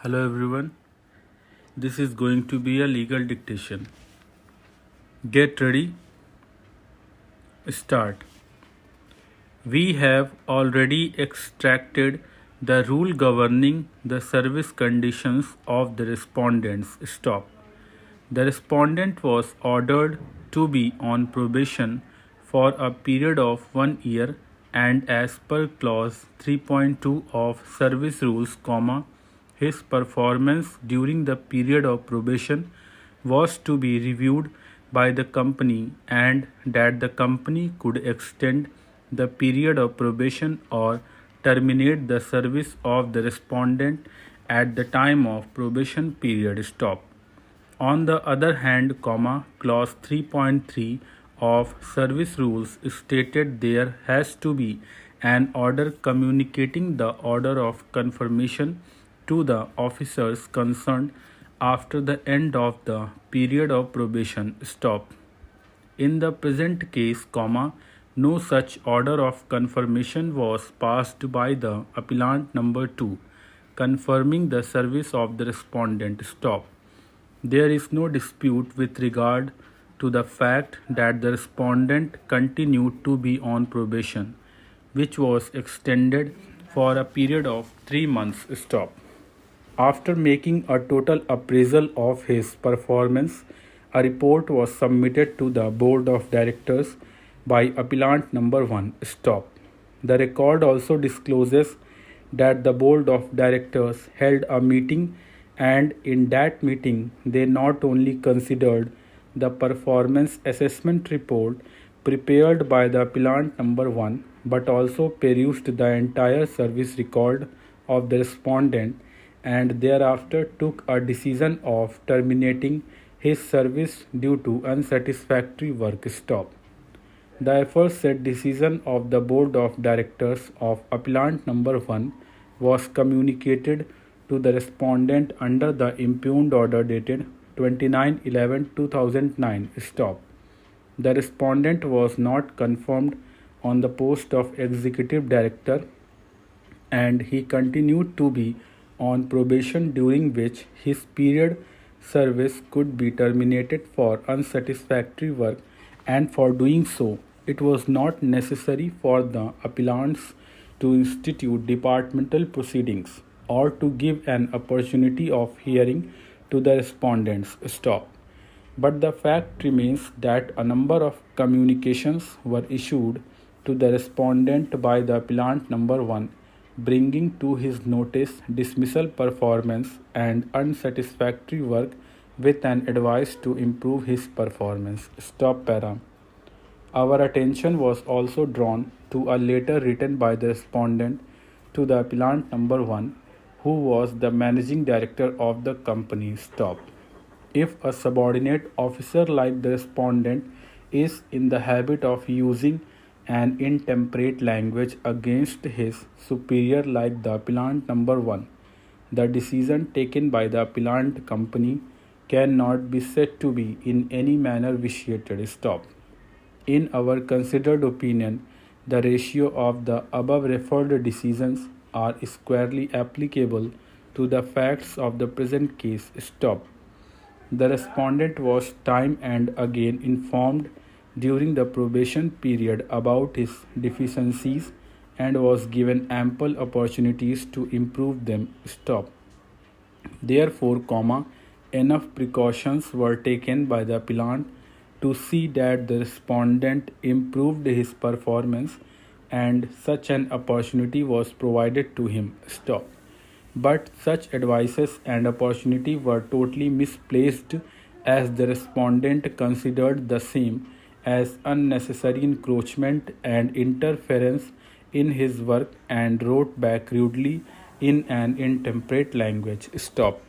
Hello everyone, this is going to be a legal dictation. Get ready, start. We have already extracted the rule governing the service conditions of the respondents. Stop. The respondent was ordered to be on probation for a period of 1 year and as per clause 3.2 of service rules, his performance during the period of probation was to be reviewed by the company and that the company could extend the period of probation or terminate the service of the respondent at the time of probation period. Stop. On the other hand, clause 3.3 of service rules stated there has to be an order communicating the order of confirmation to the officers concerned after the end of the period of probation. Stop. In the present case, no such order of confirmation was passed by the appellant number 2, confirming the service of the respondent. Stop. There is no dispute with regard to the fact that the respondent continued to be on probation, which was extended for a period of 3 months. Stop. After making a total appraisal of his performance, a report was submitted to the Board of Directors by appellant number 1. Stop. The record also discloses that the Board of Directors held a meeting and in that meeting they not only considered the performance assessment report prepared by the appellant number 1 but also perused the entire service record of the respondent and thereafter took a decision of terminating his service due to unsatisfactory work. Stop. The aforesaid decision of the Board of Directors of appellant number 1 was communicated to the respondent under the impugned order dated 29/11/2009. Stop. The respondent was not confirmed on the post of Executive Director and he continued to be on probation during which his period service could be terminated for unsatisfactory work, and for doing so it was not necessary for the appellants to institute departmental proceedings or to give an opportunity of hearing to the respondents. Stop. But the fact remains that a number of communications were issued to the respondent by the appellant number 1 bringing to his notice dismissal performance and unsatisfactory work with an advice to improve his performance. Stop para. Our attention was also drawn to a letter written by the respondent to the appellant number 1 who was the managing director of the company. Stop. If a subordinate officer like the respondent is in the habit of using an intemperate language against his superior like the appellant number 1, the decision taken by the appellant company cannot be said to be in any manner vitiated. Stop. In our considered opinion, the ratio of the above referred decisions are squarely applicable to the facts of the present case. Stop. The respondent was time and again informed during the probation period about his deficiencies and was given ample opportunities to improve them. Stop. Therefore, enough precautions were taken by the appellant to see that the respondent improved his performance and such an opportunity was provided to him. Stop. But such advices and opportunity were totally misplaced as the respondent considered the same as unnecessary encroachment and interference in his work and wrote back rudely in an intemperate language. Stop.